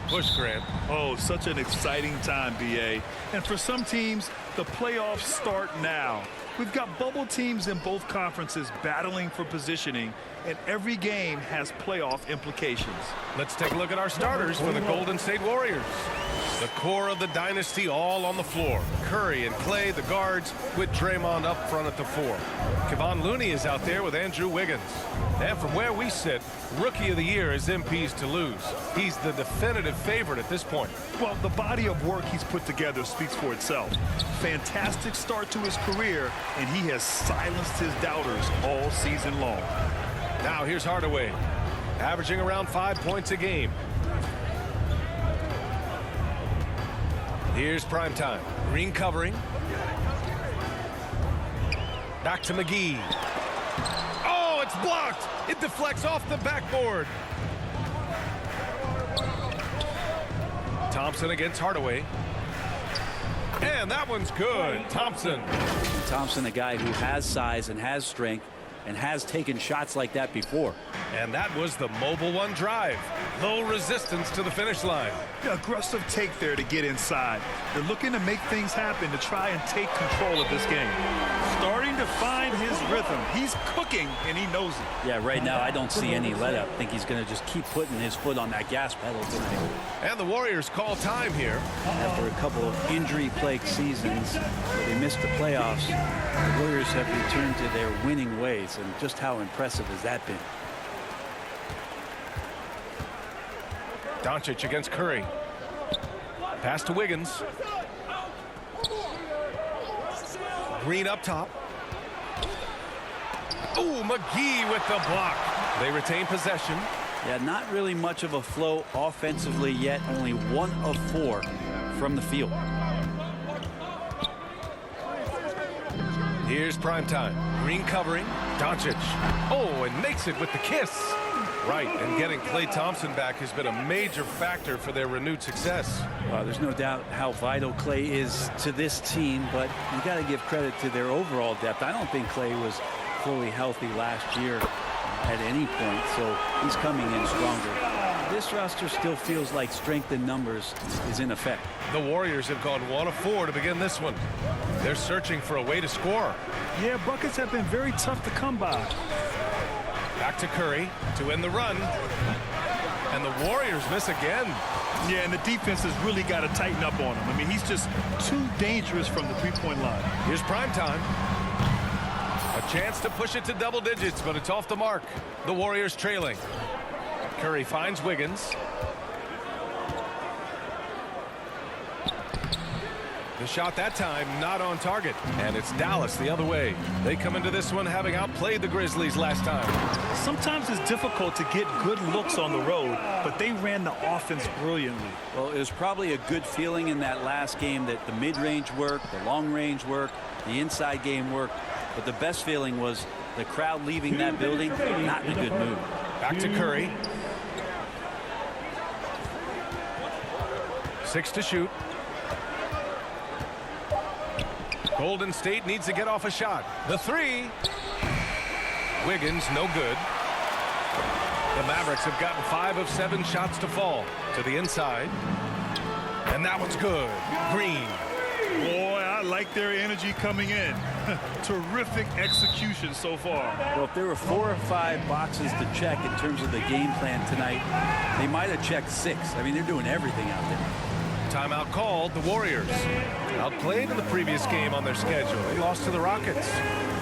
push, Grant. Oh, such an exciting time, B.A. And for some teams, the playoffs start now. We've got bubble teams in both conferences battling for positioning, and every game has playoff implications. Let's take a look at our starters for the Golden State Warriors. The core of the dynasty all on the floor. Curry and Clay, the guards, with Draymond up front at the 4. Kevon Looney is out there with Andrew Wiggins. And from where we sit, Rookie of the Year is MP's to lose. He's the definitive favorite at this point. Well, the body of work he's put together speaks for itself. Fantastic start to his career, and he has silenced his doubters all season long. Now here's Hardaway, averaging around 5 points a game. Here's primetime. Green covering. Back to McGee. Oh, it's blocked. It deflects off the backboard. Thompson against Hardaway. And that one's good. Thompson. Thompson, a guy who has size and has strength and has taken shots like that before. And that was the mobile one drive. Low resistance to the finish line. Aggressive take there to get inside. They're looking to make things happen to try and take control of this game. Starting to find his rhythm. He's cooking, and he knows it. Yeah, right now I don't see any let up. I think he's going to just keep putting his foot on that gas pedal tonight. And the Warriors call time here. After a couple of injury-plagued seasons where they missed the playoffs, the Warriors have returned to their winning ways, and just how impressive has that been? Doncic against Curry. Pass to Wiggins. Green up top. Oh, McGee with the block. They retain possession. Yeah, not really much of a flow offensively yet. Only 1 of 4 from the field. Here's primetime. Green covering. Doncic. Oh, and makes it with the kiss. Right, and getting Klay Thompson back has been a major factor for their renewed success. There's no doubt how vital Klay is to this team, but you got to give credit to their overall depth. I don't think Klay was fully healthy last year at any point, so he's coming in stronger. This roster still feels like strength in numbers is in effect. The Warriors have gone 1 of 4 to begin this one. They're searching for a way to score. Yeah, buckets have been very tough to come by. Back to Curry to end the run. And the Warriors miss again. Yeah, and the defense has really got to tighten up on him. I mean, he's just too dangerous from the three-point line. Here's primetime. A chance to push it to double digits, but it's off the mark. The Warriors trailing. Curry finds Wiggins. The shot that time not on target, and it's Dallas the other way. They come into this one having outplayed the Grizzlies last time. Sometimes it's difficult to get good looks on the road, but they ran the offense brilliantly. Well, it was probably a good feeling in that last game that the mid-range worked, the long-range worked, the inside game worked, but the best feeling was the crowd leaving that building not in a good mood. Back to Curry. 6 to shoot. Golden State needs to get off a shot. The 3. Wiggins, no good. The Mavericks have gotten 5 of 7 shots to fall. To the inside. And that one's good. Green. Boy, I like their energy coming in. Terrific execution so far. Well, if there were 4 or 5 boxes to check in terms of the game plan tonight, they might have checked 6. I mean, they're doing everything out there. Timeout called. The Warriors outplayed in the previous game on their schedule. They lost to the Rockets.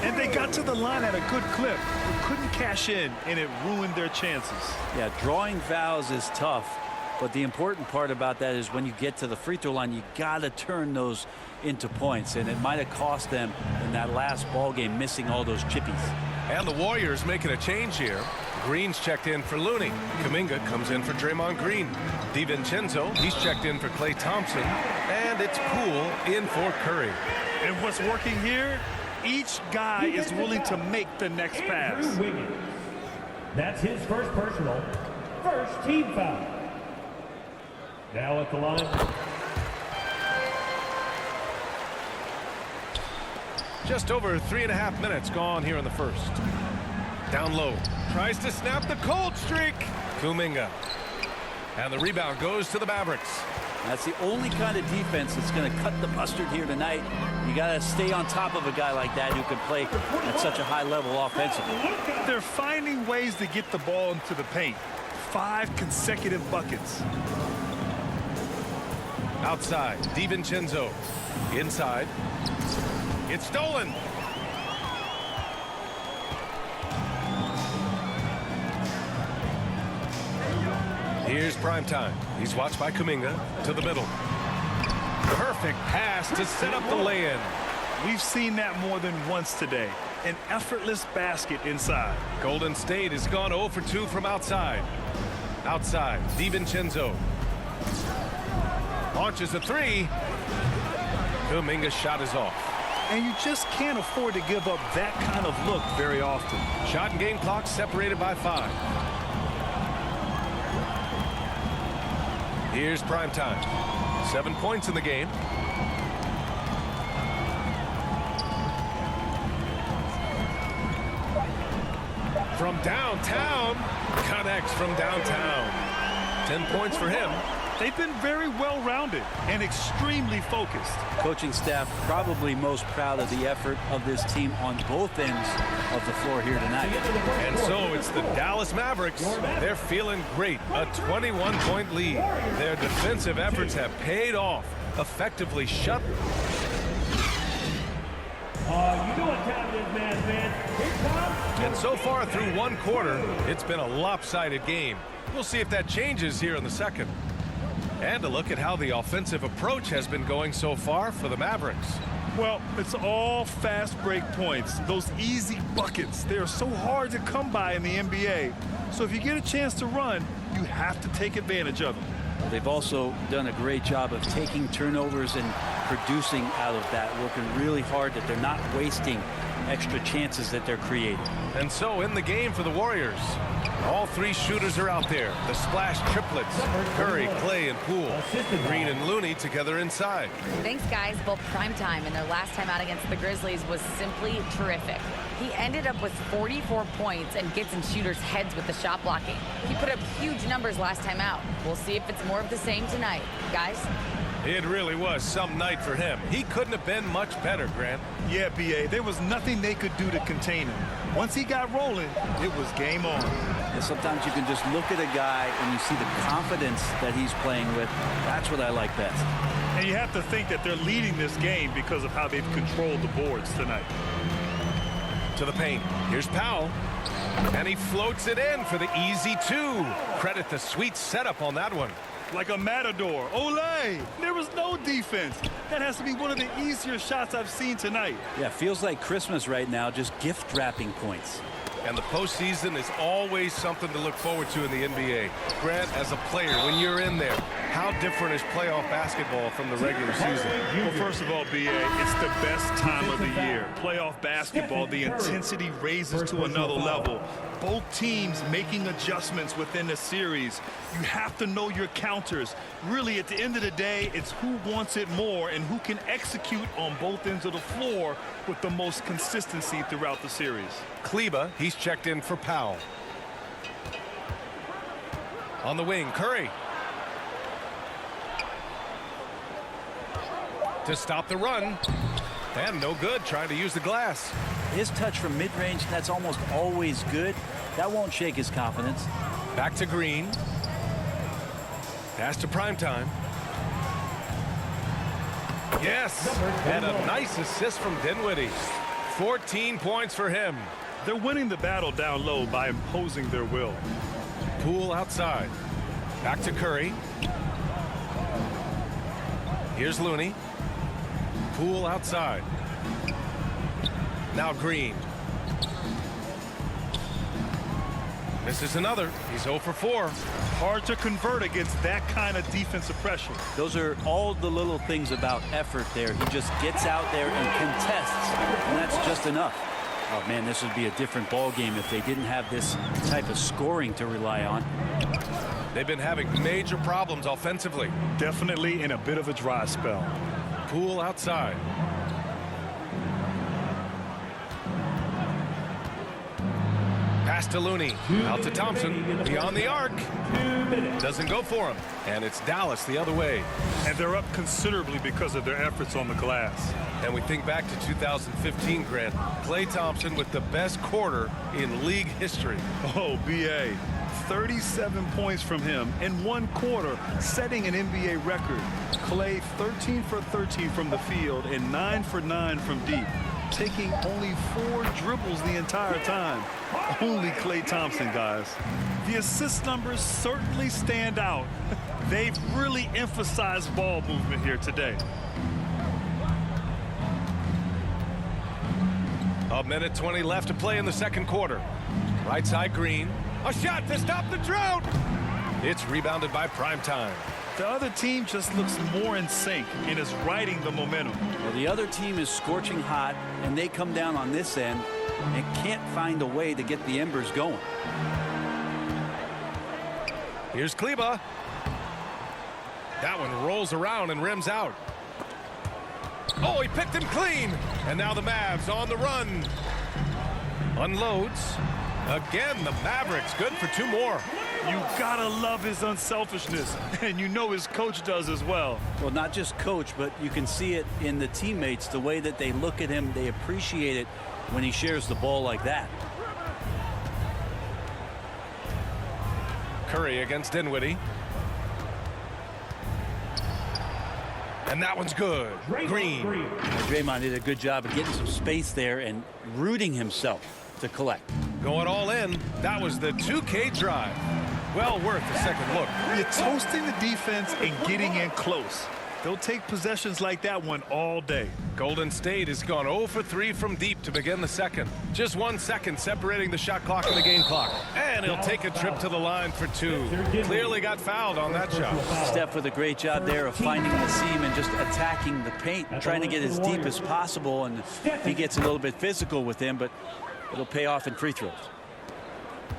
And they got to the line at a good clip, but couldn't cash in, and it ruined their chances. Yeah, drawing fouls is tough, but the important part about that is when you get to the free throw line, you got to turn those into points, and it might have cost them in that last ball game, missing all those chippies. And the Warriors making a change here. Green's checked in for Looney. Kuminga comes in for Draymond Green. DiVincenzo, he's checked in for Klay Thompson. And it's Poole in for Curry. And what's working here, each guy is willing to make the next pass. That's his first personal. First team foul. Now at the line. Just over 3.5 minutes gone here in the first. Down low. Tries to snap the cold streak. Kuminga. And the rebound goes to the Mavericks. That's the only kind of defense that's going to cut the mustard here tonight. You got to stay on top of a guy like that who can play at such a high level offensively. They're finding ways to get the ball into the paint. 5 consecutive buckets. Outside, DiVincenzo. Inside. It's stolen. Here's Primetime. He's watched by Kuminga to the middle. Perfect pass to set up the lay-in. We've seen that more than once today. An effortless basket inside. Golden State has gone 0 for 2 from outside. Outside, DiVincenzo. Launches a 3. Kuminga's shot is off. And you just can't afford to give up that kind of look very often. Shot and game clock separated by 5. Here's Primetime. 7 points in the game. From downtown. Connects from downtown. 10 points for him. They've been very well-rounded and extremely focused. Coaching staff probably most proud of the effort of this team on both ends of the floor here tonight. And so it's the Dallas Mavericks. They're feeling great. A 21-point lead. Their defensive efforts have paid off. Effectively shut. You know what time it is, man. Here comes. And so far through one quarter, it's been a lopsided game. We'll see if that changes here in the second. And a look at how the offensive approach has been going so far for the Mavericks. Well, it's all fast break points. Those easy buckets. They are so hard to come by in the NBA. So if you get a chance to run, you have to take advantage of them. They've also done a great job of taking turnovers and producing out of that, working really hard that they're not wasting extra chances that they're creating. And so in the game for the Warriors, all 3 shooters are out there. The splash triplets, Curry, Clay, and Poole. Green and Looney together inside. Thanks, guys. Both Primetime and their last time out against the Grizzlies was simply terrific. He ended up with 44 points and gets in shooters' heads with the shot blocking. He put up huge numbers last time out. We'll see if it's more of the same tonight. Guys? It really was some night for him. He couldn't have been much better, Grant. Yeah, B.A., there was nothing they could do to contain him. Once he got rolling, it was game on. And sometimes you can just look at a guy and you see the confidence that he's playing with. That's what I like best. And you have to think that they're leading this game because of how they've controlled the boards tonight. To the paint. Here's Powell. And he floats it in for the easy 2. Credit the sweet setup on that one. Like a matador. Olay! There was no defense. That has to be one of the easier shots I've seen tonight. Yeah, feels like Christmas right now, just gift wrapping points. And the postseason is always something to look forward to in the NBA. Grant, as a player, when you're in there, how different is playoff basketball from the regular season? Well, first of all, B.A., it's the best time of the year. Playoff basketball, the intensity raises to another level. Both teams making adjustments within the series. You have to know your counters. Really, at the end of the day, it's who wants it more and who can execute on both ends of the floor with the most consistency throughout the series. Kleba, he's checked in for Powell. On the wing, Curry. To stop the run. And no good, trying to use the glass. His touch from mid-range, that's almost always good. That won't shake his confidence. Back to Green. Pass to Primetime. Yes, and a nice assist from Dinwiddie. 14 points for him. They're winning the battle down low by imposing their will. Poole outside. Back to Curry. Here's Looney. Poole outside. Now Green. Misses another. He's 0 for 4. Hard to convert against that kind of defensive pressure. Those are all the little things about effort there. He just gets out there and contests, and that's just enough. Oh, man, this would be a different ball game if they didn't have this type of scoring to rely on. They've been having major problems offensively. Definitely in a bit of a dry spell. Poole outside. Pass to Looney. Out to Thompson. Beyond the arc. Doesn't go for him. And it's Dallas the other way. And they're up considerably because of their efforts on the glass. And we think back to 2015, Grant. Klay Thompson with the best quarter in league history. Oh, B.A. 37 points from him in one quarter, setting an NBA record. Klay 13 for 13 from the field and 9 for 9 from deep, taking only 4 dribbles the entire time. Only Klay Thompson, guys. The assist numbers certainly stand out. They've really emphasized ball movement here today. A minute 20 left to play in the second quarter. Right side Green. A shot to stop the drought. It's rebounded by Primetime. The other team just looks more in sync and is riding the momentum. Well, the other team is scorching hot, and they come down on this end and can't find a way to get the embers going. Here's Kleba. That one rolls around and rims out. Oh, he picked him clean. And now the Mavs on the run. Unloads. Again, the Mavericks good for 2 more. You gotta love his unselfishness, and you know his coach does as well. Well, not just coach, but you can see it in the teammates, the way that they look at him. They appreciate it when he shares the ball like that. Curry against Dinwiddie. And that one's good. Green. Draymond did a good job of getting some space there and rooting himself to collect. Going all in. That was the 2K drive. Well worth a second look. You're toasting the defense and getting in close. They'll take possessions like that one all day. Golden State has gone 0 for 3 from deep to begin the second. Just 1 second separating the shot clock and the game clock. And he'll take a trip to the line for 2. Clearly got fouled on that shot. Steph with a great job there of finding the seam and just attacking the paint, trying to get as deep as possible. And he gets a little bit physical with him, but it'll pay off in free throws.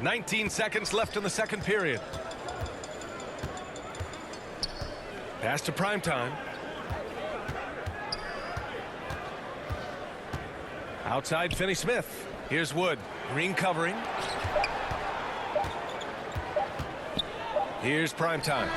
19 seconds left in the second period. Pass to Primetime. Outside Finney-Smith. Here's Wood. Green covering. Here's Primetime.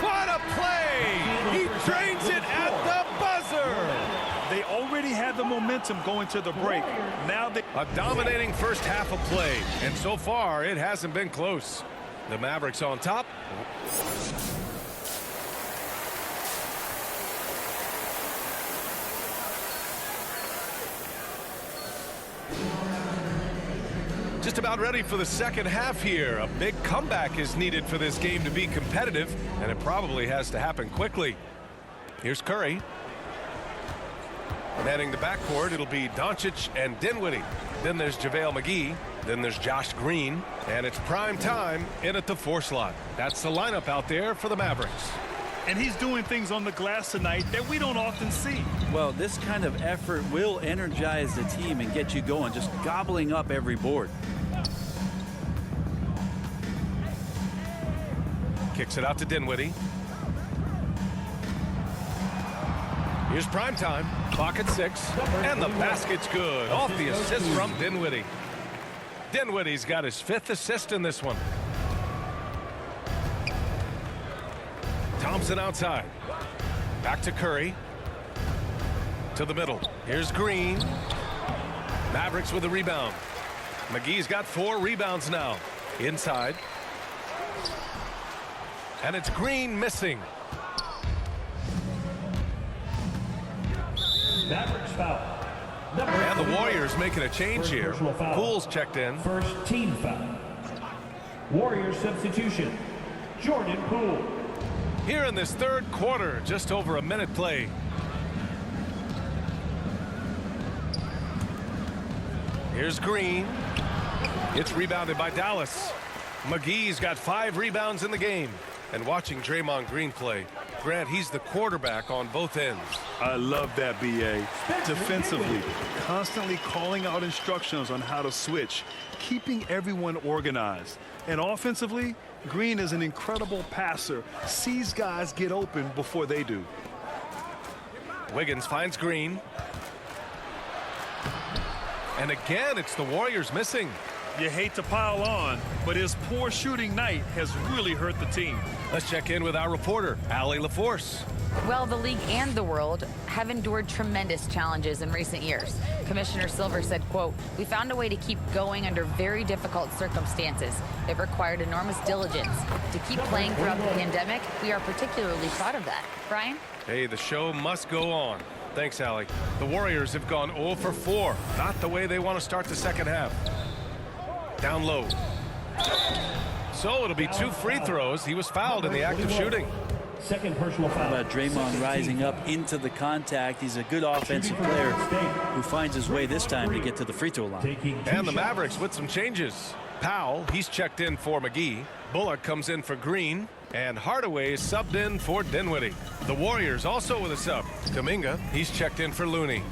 What a play! He drains it at the buzzer! They already had the momentum going to the break. Now they... A dominating first half of play, and so far it hasn't been close. The Mavericks on top. Just about ready for the second half here. A big comeback is needed for this game to be competitive, and it probably has to happen quickly. Here's Curry. Manning the backcourt, it'll be Doncic and Dinwiddie. Then there's JaVale McGee. Then there's Josh Green. And it's Primetime in at the 4 slot. That's the lineup out there for the Mavericks. And he's doing things on the glass tonight that we don't often see. Well, this kind of effort will energize the team and get you going, just gobbling up every board. Kicks it out to Dinwiddie. Here's Primetime. Clock at 6. And the basket's good. Off the assist from Dinwiddie. Dinwiddie's got his 5th assist in this one. Thompson outside. Back to Curry. To the middle. Here's Green. Mavericks with a rebound. McGee's got 4 rebounds now. Inside. And it's Green missing. Mavericks foul. And the Warriors making a change here. Poole's checked in. First team foul. Warriors substitution. Jordan Poole. Here in this third quarter, just over a minute played. Here's Green. It's rebounded by Dallas. McGee's got 5 rebounds in the game. And watching Draymond Green play, Grant, he's the quarterback on both ends. I love that, B.A. Defensively, constantly calling out instructions on how to switch, keeping everyone organized. And offensively, Green is an incredible passer, sees guys get open before they do. Wiggins finds Green. And again, it's the Warriors missing. You hate to pile on, but his poor shooting night has really hurt the team. Let's check in with our reporter, Allie LaForce. Well, the league and the world have endured tremendous challenges in recent years. Commissioner Silver said, quote, "We found a way to keep going under very difficult circumstances. It required enormous diligence. To keep playing throughout the pandemic, we are particularly proud of that." Brian? Hey, the show must go on. Thanks, Allie. The Warriors have gone 0 for 4. Not the way they want to start the second half. Down low. So it'll be 2 free throws. He was fouled in the act of shooting. Second personal foul. About Draymond rising up into the contact. He's a good offensive player who finds his way this time to get to the free throw line. And the Mavericks with some changes. Powell, he's checked in for McGee. Bullock comes in for Green. And Hardaway is subbed in for Dinwiddie. The Warriors also with a sub. Kuminga, he's checked in for Looney.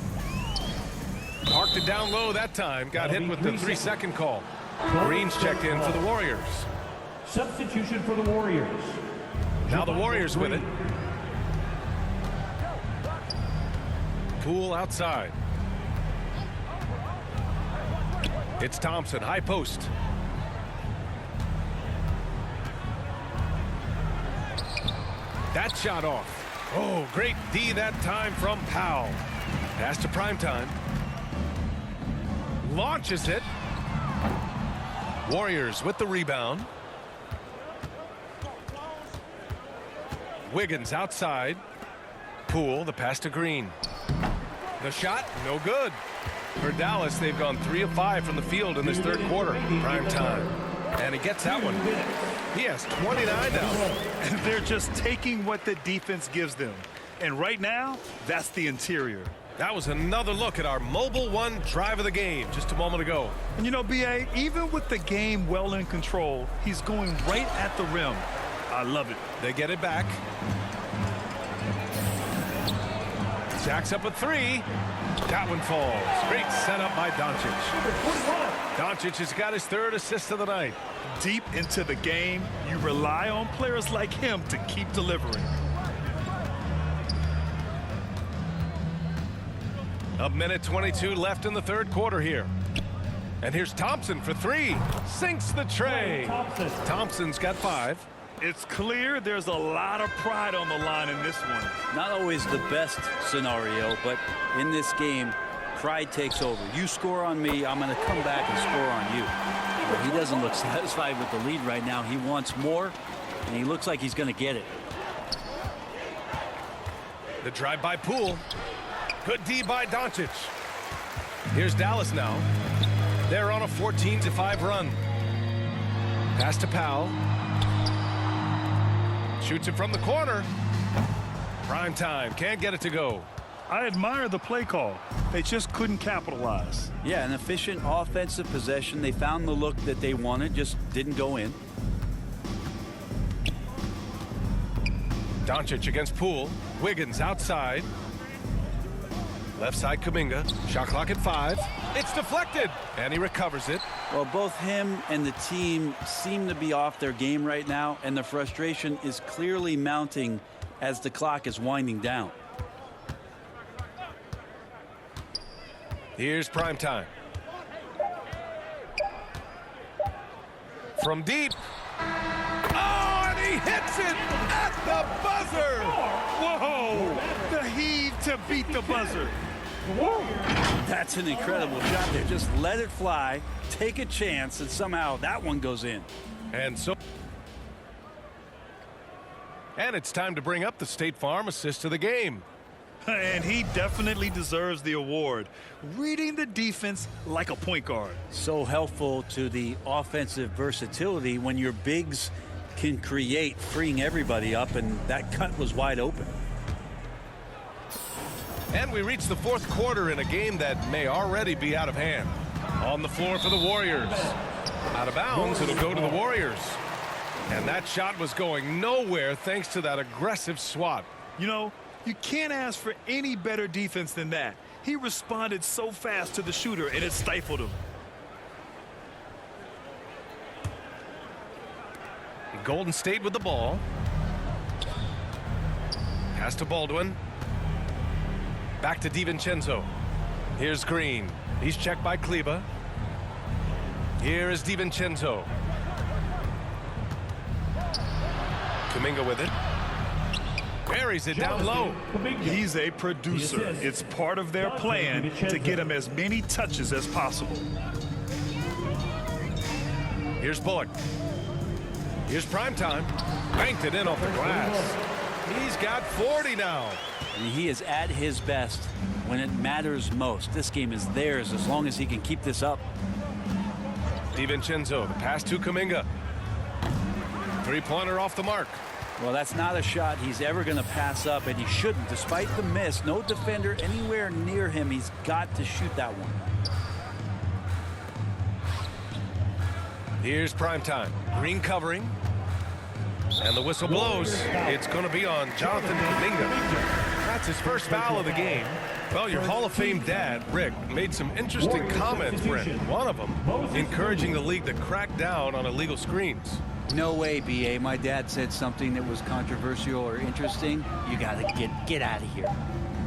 Parked it down low that time. Got hit with the 3-second call. Green's checked in for the Warriors. Substitution for the Warriors. Now the Warriors with it. Poole outside. It's Thompson, high post. That shot off. Oh, great D that time from Powell. Pass to Primetime. Launches it. Warriors with the rebound. Wiggins outside. Poole, the pass to Green. The shot, no good. For Dallas, they've gone 3 of 5 from the field in this third quarter. Prime time. And he gets that one. He has 29 now. And they're just taking what the defense gives them. And right now, that's the interior. That was another look at our Mobile One drive of the game just a moment ago. And you know, B.A., even with the game well in control, he's going right at the rim. I love it. They get it back. Jacks up a 3. That one falls. Great setup by Doncic. Doncic has got his 3rd assist of the night. Deep into the game, you rely on players like him to keep delivering. A minute 22 left in the third quarter here. And here's Thompson for 3. Sinks the tray. Thompson's got 5. It's clear there's a lot of pride on the line in this one. Not always the best scenario, but in this game, pride takes over. You score on me, I'm going to come back and score on you. But he doesn't look satisfied with the lead right now. He wants more, and he looks like he's going to get it. The drive by Poole. Good D by Doncic. Here's Dallas now. They're on a 14-5 run. Pass to Powell. Shoots it from the corner. Prime time. Can't get it to go. I admire the play call. They just couldn't capitalize. Yeah, an efficient offensive possession. They found the look that they wanted, just didn't go in. Doncic against Poole. Wiggins outside. Left side Kuminga. Shot clock at 5. It's deflected. And he recovers it. Well, both him and the team seem to be off their game right now, and the frustration is clearly mounting as the clock is winding down. Here's prime time. From deep. Oh, and he hits it at the buzzer. Whoa! The heave to beat the buzzer. That's an incredible shot there. Just let it fly, take a chance, and somehow that one goes in. And it's time to bring up the State Farm assist of the game. And he definitely deserves the award. Reading the defense like a point guard. So helpful to the offensive versatility when your bigs can create, freeing everybody up, and that cut was wide open. And we reach the fourth quarter in a game that may already be out of hand. On the floor for the Warriors. Out of bounds, it'll go to the Warriors. And that shot was going nowhere thanks to that aggressive swat. You know, you can't ask for any better defense than that. He responded so fast to the shooter, and it stifled him. Golden State with the ball. Pass to Baldwin. Back to DiVincenzo. Here's Green. He's checked by Kleba. Here is DiVincenzo. Kuminga with it. Buries it down low. He's a producer. It's part of their plan to get him as many touches as possible. Here's Bullock. Here's Primetime. Banked it in off the glass. He's got 40 now. I mean, he is at his best when it matters most. This game is theirs as long as he can keep this up. DiVincenzo, the pass to Kuminga. Three-pointer off the mark. Well, that's not a shot he's ever going to pass up, and he shouldn't. Despite the miss, no defender anywhere near him. He's got to shoot that one. Here's Primetime. Green covering. And the whistle blows. It's going to be on Jonathan Kuminga. That's his first foul of the game. Well, your Hall of Fame dad, Rick, made some interesting comments, Brent. One of them encouraging the league to crack down on illegal screens. No way, B.A. My dad said something that was controversial or interesting. You got to get out of here.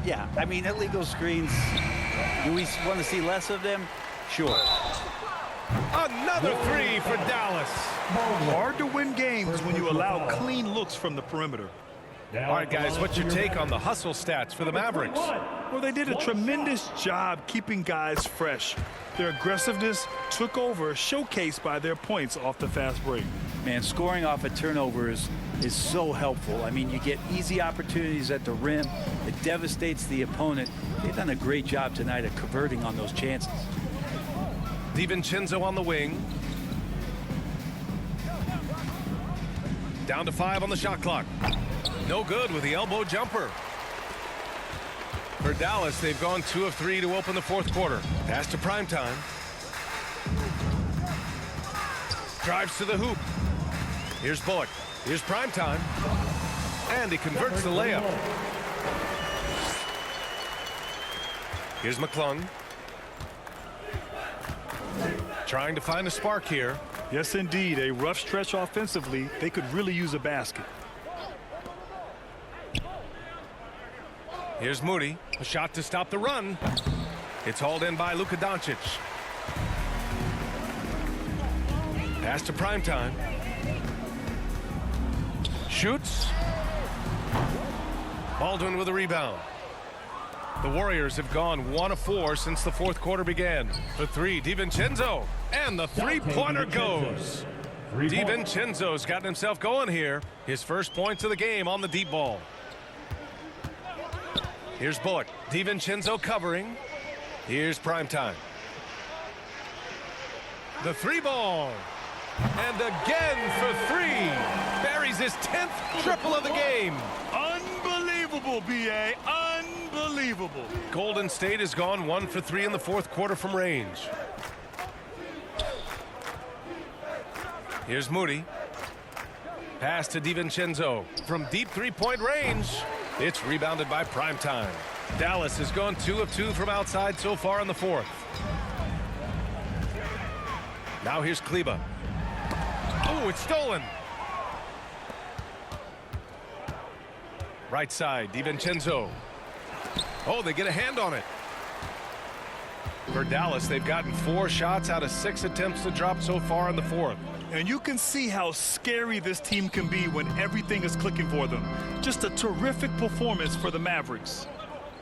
Yeah, I mean, illegal screens, do we want to see less of them? Sure. Another three for Dallas. Hard to win games when you allow clean looks from the perimeter. All right, guys, what's your take on the hustle stats for the Mavericks? Well, they did a tremendous job keeping guys fresh. Their aggressiveness took over, showcased by their points off the fast break. Man, scoring off a turnover is so helpful. I mean, you get easy opportunities at the rim. It devastates the opponent. They've done a great job tonight of converting on those chances. DiVincenzo on the wing. Down to 5 on the shot clock. No good with the elbow jumper. For Dallas, they've gone 2 of 3 to open the fourth quarter. Pass to Primetime. Drives to the hoop. Here's Bullock. Here's Primetime. And he converts the layup. Here's McClung. Trying to find a spark here. Yes, indeed. A rough stretch offensively. They could really use a basket. Here's Moody. A shot to stop the run. It's hauled in by Luka Doncic. Pass to Primetime. Shoots. Baldwin with a rebound. The Warriors have gone 1 of 4 since the fourth quarter began. The three, DiVincenzo. And the three-pointer goes. DiVincenzo's gotten himself going here. His first points of the game on the deep ball. Here's Bullock. DiVincenzo covering. Here's Primetime. The three ball. And again for 3. Buries his 10th triple of the game. Unbelievable, B.A. Unbelievable. Golden State has gone 1 for 3 in the fourth quarter from range. Here's Moody. Pass to DiVincenzo from deep three-point range. It's rebounded by Primetime. Dallas has gone 2 of 2 from outside so far in the fourth. Now here's Kleba. Oh, it's stolen. Right side, DiVincenzo. Oh, they get a hand on it. For Dallas, they've gotten 4 shots out of 6 attempts to drop so far in the fourth. And you can see how scary this team can be when everything is clicking for them. Just a terrific performance for the Mavericks.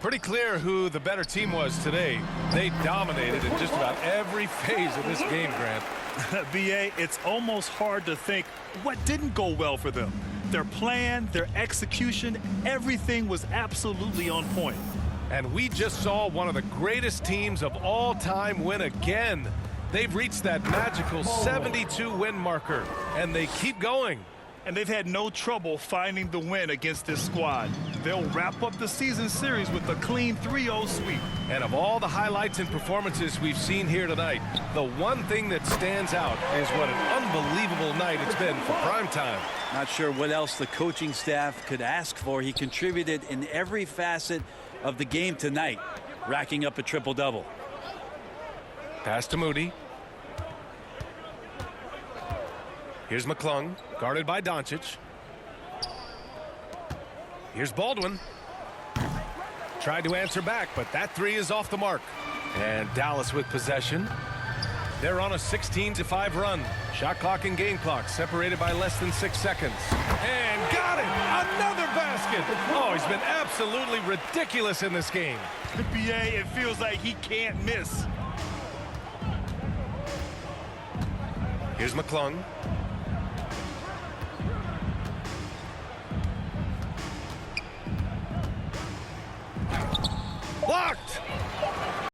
Pretty clear who the better team was today. They dominated in just about every phase of this game, Grant. B.A., it's almost hard to think what didn't go well for them. Their plan, their execution, everything was absolutely on point. And we just saw one of the greatest teams of all time win again. They've reached that magical 72 win marker, and they keep going. And they've had no trouble finding the win against this squad. They'll wrap up the season series with a clean 3-0 sweep. And of all the highlights and performances we've seen here tonight, the one thing that stands out is what an unbelievable night it's been for Primetime. Not sure what else the coaching staff could ask for. He contributed in every facet of the game tonight, racking up a triple-double. Pass to Moody. Here's McClung, guarded by Doncic. Here's Baldwin. Tried to answer back, but that 3 is off the mark. And Dallas with possession. They're on a 16-5 run. Shot clock and game clock separated by less than 6 seconds. And got it! Another basket! Oh, he's been absolutely ridiculous in this game. BA, it feels like he can't miss. Here's McClung. Blocked!